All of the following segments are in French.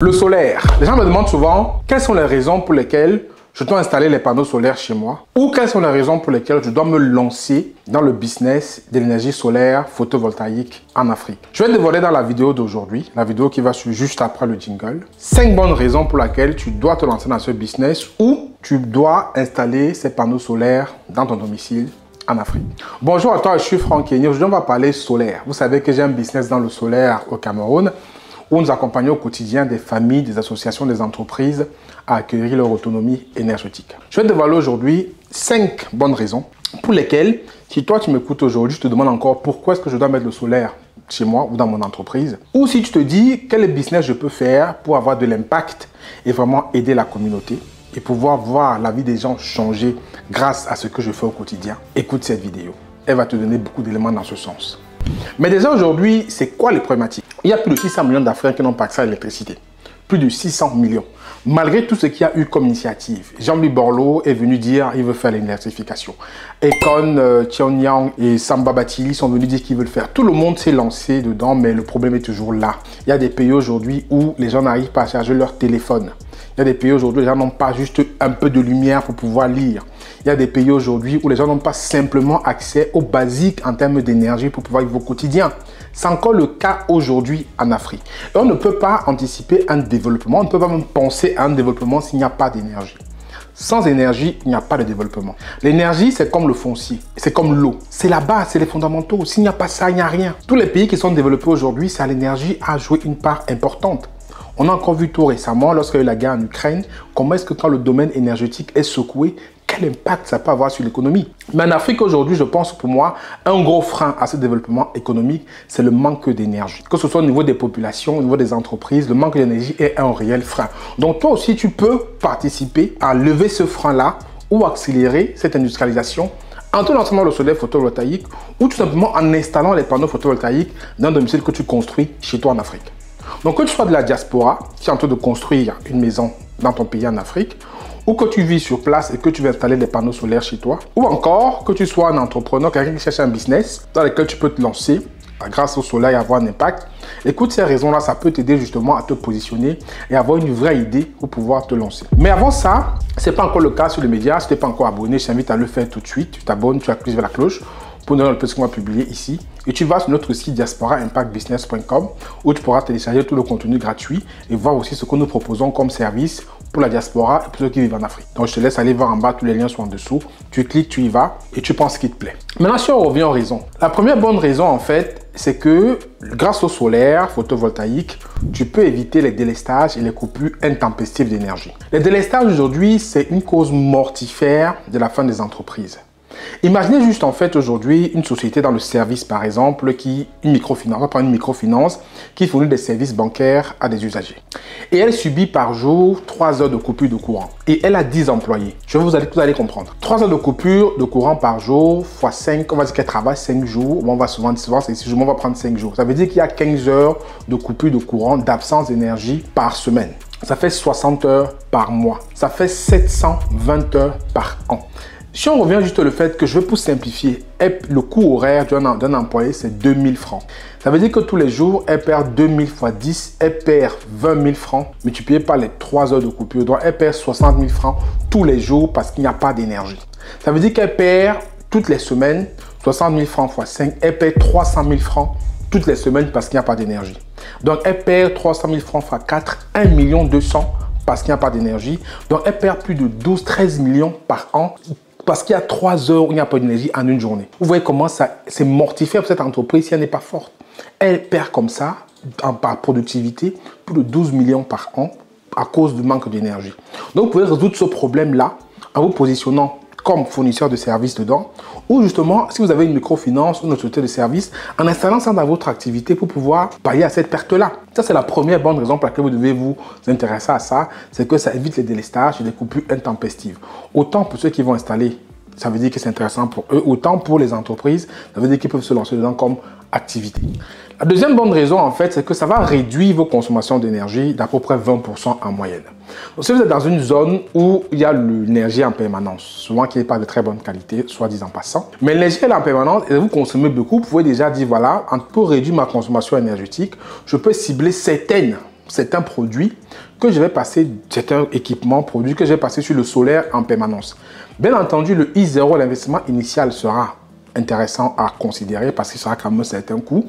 Le solaire. Les gens me demandent souvent quelles sont les raisons pour lesquelles je dois installer les panneaux solaires chez moi ou quelles sont les raisons pour lesquelles je dois me lancer dans le business de l'énergie solaire photovoltaïque en Afrique. Je vais te dévoiler dans la vidéo d'aujourd'hui, la vidéo qui va suivre juste après le jingle, 5 bonnes raisons pour lesquelles tu dois te lancer dans ce business ou tu dois installer ces panneaux solaires dans ton domicile en Afrique. Bonjour à toi, je suis Franck Kenny. Aujourd'hui, on va parler solaire. Vous savez que j'ai un business dans le solaire au Cameroun où nous accompagnons au quotidien des familles, des associations, des entreprises à acquérir leur autonomie énergétique. Je vais te dévoiler aujourd'hui 5 bonnes raisons pour lesquelles, si toi tu m'écoutes aujourd'hui, je te demande encore pourquoi est-ce que je dois mettre le solaire chez moi ou dans mon entreprise. Ou si tu te dis quel business je peux faire pour avoir de l'impact et vraiment aider la communauté et pouvoir voir la vie des gens changer grâce à ce que je fais au quotidien. Écoute cette vidéo. Elle va te donner beaucoup d'éléments dans ce sens. Mais déjà aujourd'hui, c'est quoi les problématiques? Il y a plus de 600 millions d'Africains qui n'ont pas accès à l'électricité. Plus de 600 millions. Malgré tout ce qu'il y a eu comme initiative, Jean-Louis Borloo est venu dire qu'il veut faire l'électrification. Ekon, Thionyang et Samba Batili sont venus dire qu'ils veulent faire. Tout le monde s'est lancé dedans, mais le problème est toujours là. Il y a des pays aujourd'hui où les gens n'arrivent pas à charger leur téléphone. Il y a des pays aujourd'hui où les gens n'ont pas juste un peu de lumière pour pouvoir lire. Il y a des pays aujourd'hui où les gens n'ont pas simplement accès aux basiques en termes d'énergie pour pouvoir vivre au quotidien. C'est encore le cas aujourd'hui en Afrique. Et on ne peut pas anticiper un développement, on ne peut pas même penser à un développement s'il n'y a pas d'énergie. Sans énergie, il n'y a pas de développement. L'énergie, c'est comme le foncier, c'est comme l'eau. C'est la base, c'est les fondamentaux. S'il n'y a pas ça, il n'y a rien. Tous les pays qui sont développés aujourd'hui, ça, l'énergie a joué une part importante. On a encore vu tout récemment, lorsqu'il y a eu la guerre en Ukraine, comment est-ce que quand le domaine énergétique est secoué, quel impact ça peut avoir sur l'économie. Mais en Afrique aujourd'hui, je pense pour moi, un gros frein à ce développement économique, c'est le manque d'énergie. Que ce soit au niveau des populations, au niveau des entreprises, le manque d'énergie est un réel frein. Donc toi aussi, tu peux participer à lever ce frein-là ou accélérer cette industrialisation en te lançant dans le solaire photovoltaïque ou tout simplement en installant les panneaux photovoltaïques dans un domicile que tu construis chez toi en Afrique. Donc que tu sois de la diaspora qui est en train de construire une maison dans ton pays en Afrique, ou que tu vis sur place et que tu veux installer des panneaux solaires chez toi, ou encore que tu sois un entrepreneur, quelqu'un qui cherche un business dans lequel tu peux te lancer grâce au soleil et avoir un impact. Écoute, ces raisons-là, ça peut t'aider justement à te positionner et avoir une vraie idée pour pouvoir te lancer. Mais avant ça, ce n'est pas encore le cas sur les médias. Si tu n'es pas encore abonné, je t'invite à le faire tout de suite. Tu t'abonnes, tu actives la cloche pour donner le petit qu'on va publier ici. Et tu vas sur notre site diasporaimpactbusiness.com où tu pourras télécharger tout le contenu gratuit et voir aussi ce que nous proposons comme service pour la diaspora et pour ceux qui vivent en Afrique. Donc je te laisse aller voir en bas, tous les liens sont en dessous. Tu cliques, tu y vas et tu penses qu'il te plaît. Maintenant, si on revient aux raisons. La première bonne raison en fait, c'est que grâce au solaire photovoltaïque, tu peux éviter les délestages et les coupures intempestives d'énergie. Les délestages aujourd'hui, c'est une cause mortifère de la fin des entreprises. Imaginez juste en fait aujourd'hui une société dans le service par exemple une microfinance, on va prendre une microfinance qui fournit des services bancaires à des usagers. Et elle subit par jour 3 heures de coupure de courant. Et elle a 10 employés. Vous allez comprendre. 3 heures de coupure de courant par jour fois 5, on va dire qu'elle travaille 5 jours. On va souvent c'est 6 jours, on va prendre 5 jours. Ça veut dire qu'il y a 15 heures de coupure de courant, d'absence d'énergie par semaine. Ça fait 60 heures par mois. Ça fait 720 heures par an. Si on revient juste au fait que je veux pour simplifier, le coût horaire d'un employé, c'est 2000 francs. Ça veut dire que tous les jours, elle perd 2000 fois 10, elle perd 20 000 francs multiplié par les 3 heures de coupure. Donc, elle perd 60 000 francs tous les jours parce qu'il n'y a pas d'énergie. Ça veut dire qu'elle perd toutes les semaines 60 000 francs fois 5, elle perd 300 000 francs toutes les semaines parce qu'il n'y a pas d'énergie. Donc, elle perd 300 000 francs fois 4, 1 200 000 parce qu'il n'y a pas d'énergie. Donc, elle perd plus de 12-13 millions par an parce qu'il y a 3 heures où il n'y a pas d'énergie en une journée. Vous voyez comment c'est mortifère pour cette entreprise si elle n'est pas forte. Elle perd comme ça, par productivité, plus de 12 millions par an à cause du manque d'énergie. Donc, vous pouvez résoudre ce problème-là en vous positionnant comme fournisseur de services dedans, ou justement, si vous avez une microfinance ou une société de services, en installant ça dans votre activité pour pouvoir pallier à cette perte-là. Ça, c'est la première bonne raison pour laquelle vous devez vous intéresser à ça, c'est que ça évite les délestages et les coupures intempestives. Autant pour ceux qui vont installer, ça veut dire que c'est intéressant pour eux, autant pour les entreprises, ça veut dire qu'ils peuvent se lancer dedans comme activité. La deuxième bonne raison, en fait, c'est que ça va réduire vos consommations d'énergie d'à peu près 20% en moyenne. Donc, si vous êtes dans une zone où il y a l'énergie en permanence, souvent qui n'est pas de très bonne qualité, soit dit en passant, mais l'énergie est en permanence et vous consommez beaucoup, vous pouvez déjà dire, voilà, pour réduire ma consommation énergétique, je peux cibler certaines certains produits que je vais passer, certains équipements, produits que je vais passer sur le solaire en permanence. Bien entendu, le I0, l'investissement initial sera intéressant à considérer parce qu'il sera quand même un certain coût.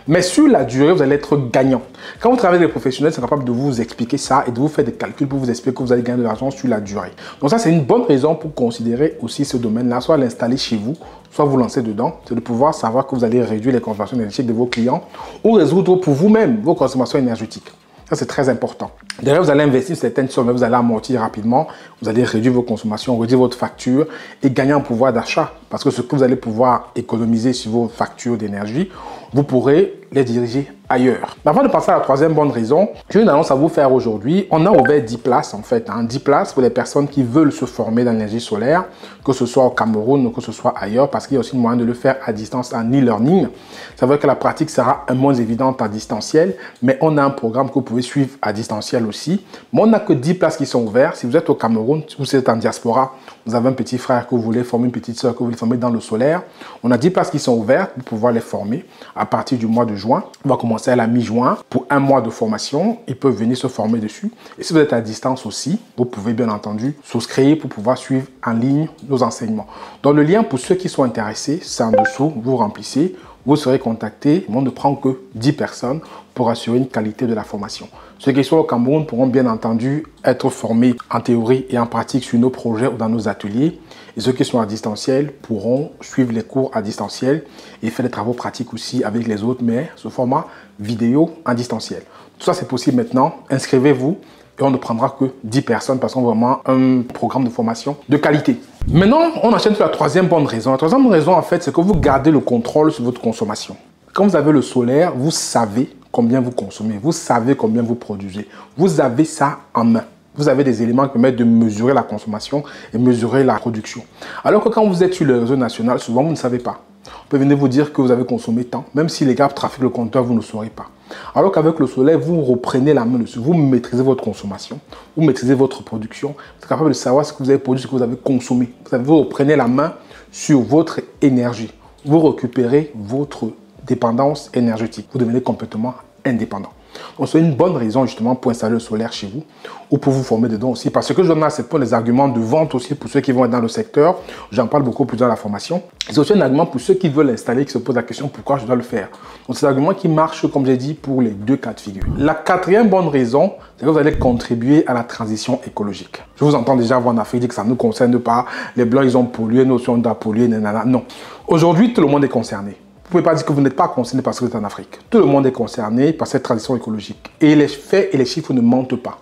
Mais sur la durée, vous allez être gagnant. Quand vous travaillez avec des professionnels, c'est capable de vous expliquer ça et de vous faire des calculs pour vous expliquer que vous allez gagner de l'argent sur la durée. Donc ça, c'est une bonne raison pour considérer aussi ce domaine-là, soit l'installer chez vous, soit vous lancer dedans. C'est de pouvoir savoir que vous allez réduire les consommations énergétiques de vos clients ou résoudre pour vous-même vos consommations énergétiques. Ça, c'est très important. Derrière, vous allez investir certaines sommes, vous allez amortir rapidement, vous allez réduire vos consommations, réduire votre facture et gagner en pouvoir d'achat. Parce que ce que vous allez pouvoir économiser sur vos factures d'énergie, vous pourrez les diriger ailleurs. Mais avant de passer à la troisième bonne raison, j'ai une annonce à vous faire aujourd'hui. On a ouvert 10 places en fait, 10 places pour les personnes qui veulent se former dans l'énergie solaire, que ce soit au Cameroun ou que ce soit ailleurs, parce qu'il y a aussi moyen de le faire à distance en e-learning. C'est vrai que la pratique sera moins évidente en distanciel, mais on a un programme que vous pouvez suivre à distanciel aussi. Mais on n'a que 10 places qui sont ouvertes. Si vous êtes au Cameroun, si vous êtes en diaspora, vous avez un petit frère que vous voulez former, une petite soeur que vous voulez former dans le solaire, on a 10 places qui sont ouvertes pour pouvoir les former à partir du mois de juin. On va commencer à la mi-juin pour un mois de formation. Ils peuvent venir se former dessus. Et si vous êtes à distance aussi, vous pouvez bien entendu souscrire pour pouvoir suivre en ligne nos enseignements. Donc le lien pour ceux qui sont intéressés, c'est en dessous. Vous remplissez, vous serez contacté. On ne prend que 10 personnes pour assurer une qualité de la formation. Ceux qui sont au Cameroun pourront bien entendu être formés en théorie et en pratique sur nos projets ou dans nos ateliers. Et ceux qui sont à distanciel pourront suivre les cours à distanciel et faire des travaux pratiques aussi avec les autres, mais sous format vidéo en distanciel. Tout ça, c'est possible maintenant. Inscrivez-vous et on ne prendra que 10 personnes parce qu'on a vraiment un programme de formation de qualité. Maintenant, on enchaîne sur la troisième bonne raison. La troisième bonne raison, en fait, c'est que vous gardez le contrôle sur votre consommation. Quand vous avez le solaire, vous savez combien vous consommez, vous savez combien vous produisez. Vous avez ça en main. Vous avez des éléments qui permettent de mesurer la consommation et mesurer la production. Alors que quand vous êtes sur le réseau national, souvent vous ne savez pas. On peut venir vous dire que vous avez consommé tant, même si les gars trafiquent le compteur, vous ne saurez pas. Alors qu'avec le soleil, vous reprenez la main dessus, vous maîtrisez votre consommation, vous maîtrisez votre production, vous êtes capable de savoir ce que vous avez produit, ce que vous avez consommé. Vous reprenez la main sur votre énergie, vous récupérez votre dépendance énergétique, vous devenez complètement indépendant. Donc c'est une bonne raison justement pour installer le solaire chez vous ou pour vous former dedans aussi. Parce que je donne là, c'est pour les arguments de vente aussi pour ceux qui vont être dans le secteur. J'en parle beaucoup plus dans la formation. C'est aussi un argument pour ceux qui veulent l'installer, qui se posent la question pourquoi je dois le faire. Donc c'est un argument qui marche, comme j'ai dit, pour les deux cas de figure. La quatrième bonne raison, c'est que vous allez contribuer à la transition écologique. Je vous entends déjà voir en Afrique dire que ça ne nous concerne pas. Les Blancs, ils ont pollué, nous aussi on doit polluer, nanana. Non. Aujourd'hui, tout le monde est concerné. Vous ne pouvez pas dire que vous n'êtes pas concerné parce que vous êtes en Afrique. Tout le monde est concerné par cette transition écologique. Et les faits et les chiffres ne mentent pas.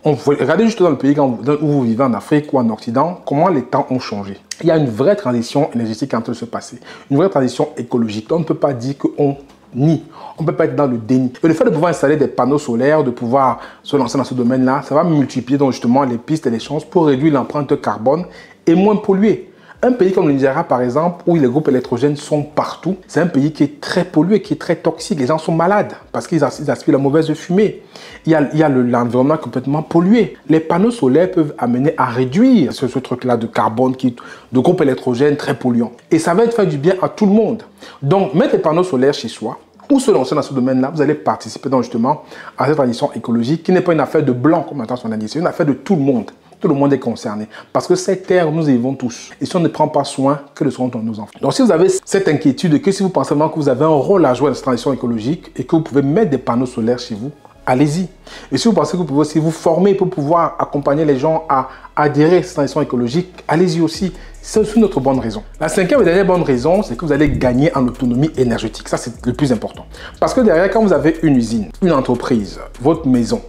Regardez juste dans le pays où vous vivez en Afrique ou en Occident, comment les temps ont changé. Il y a une vraie transition énergétique qui est en train de se passer. Une vraie transition écologique. On ne peut pas dire qu'on nie. On ne peut pas être dans le déni. Et le fait de pouvoir installer des panneaux solaires, de pouvoir se lancer dans ce domaine-là, ça va multiplier donc justement les pistes et les chances pour réduire l'empreinte carbone et moins polluer. Un pays comme le Nigeria, par exemple, où les groupes électrogènes sont partout, c'est un pays qui est très pollué, qui est très toxique. Les gens sont malades parce qu'ils aspirent la mauvaise fumée. Il y a l'environnement complètement pollué. Les panneaux solaires peuvent amener à réduire ce truc-là de carbone, de groupes électrogènes très polluants. Et ça va faire du bien à tout le monde. Donc, mettre des panneaux solaires chez soi, ou se lancer dans ce domaine-là, vous allez participer donc justement à cette transition écologique qui n'est pas une affaire de blanc, comme on a dit, c'est une affaire de tout le monde. Tout le monde est concerné. Parce que cette terre, nous y vivons tous. Et si on ne prend pas soin, que le seront nos enfants. Donc si vous avez cette inquiétude, que si vous pensez vraiment que vous avez un rôle à jouer dans cette transition écologique et que vous pouvez mettre des panneaux solaires chez vous, allez-y. Et si vous pensez que vous pouvez aussi vous former pour pouvoir accompagner les gens à adhérer à cette transition écologique, allez-y aussi. C'est aussi une autre bonne raison. La cinquième et dernière bonne raison, c'est que vous allez gagner en autonomie énergétique. Ça, c'est le plus important. Parce que derrière, quand vous avez une usine, une entreprise, votre maison,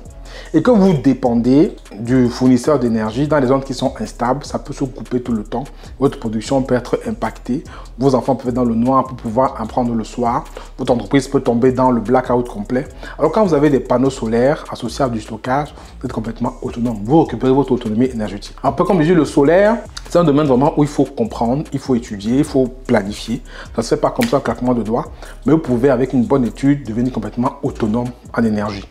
et que vous dépendez du fournisseur d'énergie dans les zones qui sont instables, ça peut se couper tout le temps. Votre production peut être impactée. Vos enfants peuvent être dans le noir pour pouvoir en prendre le soir. Votre entreprise peut tomber dans le blackout complet. Alors quand vous avez des panneaux solaires associés à du stockage, vous êtes complètement autonome. Vous récupérez votre autonomie énergétique. Un peu comme je dis, le solaire, c'est un domaine vraiment où il faut comprendre, il faut étudier, il faut planifier. Ça ne se fait pas comme ça, un claquement de doigts. Mais vous pouvez, avec une bonne étude, devenir complètement autonome en énergie.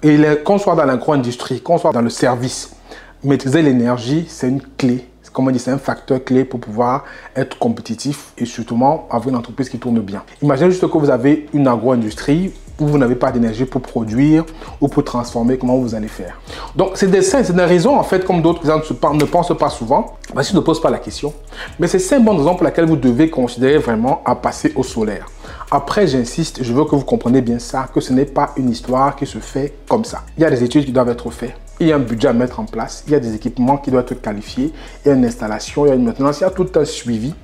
Et qu'on soit dans l'agro-industrie, qu'on soit dans le service, maîtriser l'énergie, c'est une clé. Comme on dit, c'est un facteur clé pour pouvoir être compétitif et surtout avoir une entreprise qui tourne bien. Imaginez juste que vous avez une agro-industrie, où vous n'avez pas d'énergie pour produire ou pour transformer, comment vous allez faire? Donc, c'est des raisons, en fait, comme d'autres ne pensent pas souvent, parce qu'ils ne posent pas la question. Mais c'est 5 bonnes raisons pour lesquelles vous devez considérer vraiment à passer au solaire. Après, j'insiste, je veux que vous compreniez bien ça, que ce n'est pas une histoire qui se fait comme ça. Il y a des études qui doivent être faites. Il y a un budget à mettre en place. Il y a des équipements qui doivent être qualifiés. Il y a une installation, il y a une maintenance. Il y a tout un suivi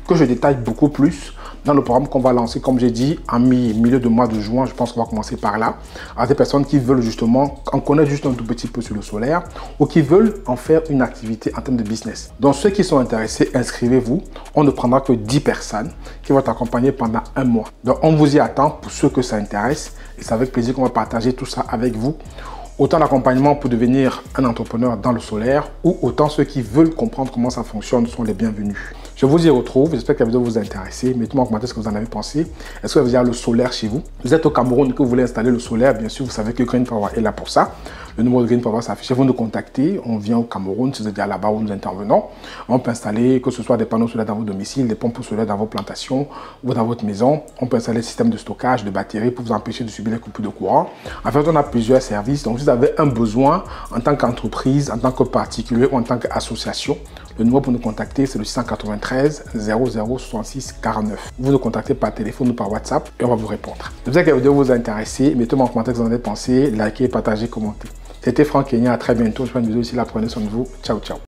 que je détaille beaucoup plus dans le programme qu'on va lancer, comme j'ai dit, en milieu de mois de juin. Je pense qu'on va commencer par là, à des personnes qui veulent justement en connaître juste un tout petit peu sur le solaire ou qui veulent en faire une activité en termes de business. Donc, ceux qui sont intéressés, inscrivez-vous. On ne prendra que 10 personnes qui vont t'accompagner pendant un mois. Donc, on vous y attend pour ceux que ça intéresse et c'est avec plaisir qu'on va partager tout ça avec vous. Autant l'accompagnement pour devenir un entrepreneur dans le solaire ou autant ceux qui veulent comprendre comment ça fonctionne sont les bienvenus. Je vous y retrouve, j'espère que la vidéo vous a intéressé. Mettez-moi en commentaire ce que vous en avez pensé. Est-ce que vous avez le solaire chez vous? Vous êtes au Cameroun et que vous voulez installer le solaire, bien sûr, vous savez que Green Power est là pour ça. Le numéro de Green Power s'affiche. Vous nous contactez, on vient au Cameroun, si vous êtes là-bas où nous intervenons. On peut installer que ce soit des panneaux solaires dans vos domiciles, des pompes solaires dans vos plantations ou dans votre maison. On peut installer un système de stockage de batteries pour vous empêcher de subir les coupures de courant. En fait, on a plusieurs services. Donc, si vous avez un besoin en tant qu'entreprise, en tant que particulier ou en tant qu'association, le numéro pour nous contacter, c'est le 693 00 66 49. Vous nous contactez par téléphone ou par WhatsApp et on va vous répondre. J'espère que la vidéo vous a intéressé. Mettez-moi en commentaire ce que vous en avez pensé. Likez, partagez, commentez. C'était Franck Kenya. À très bientôt. Je fais une vidéo ici. Prenez soin de vous. Ciao, ciao.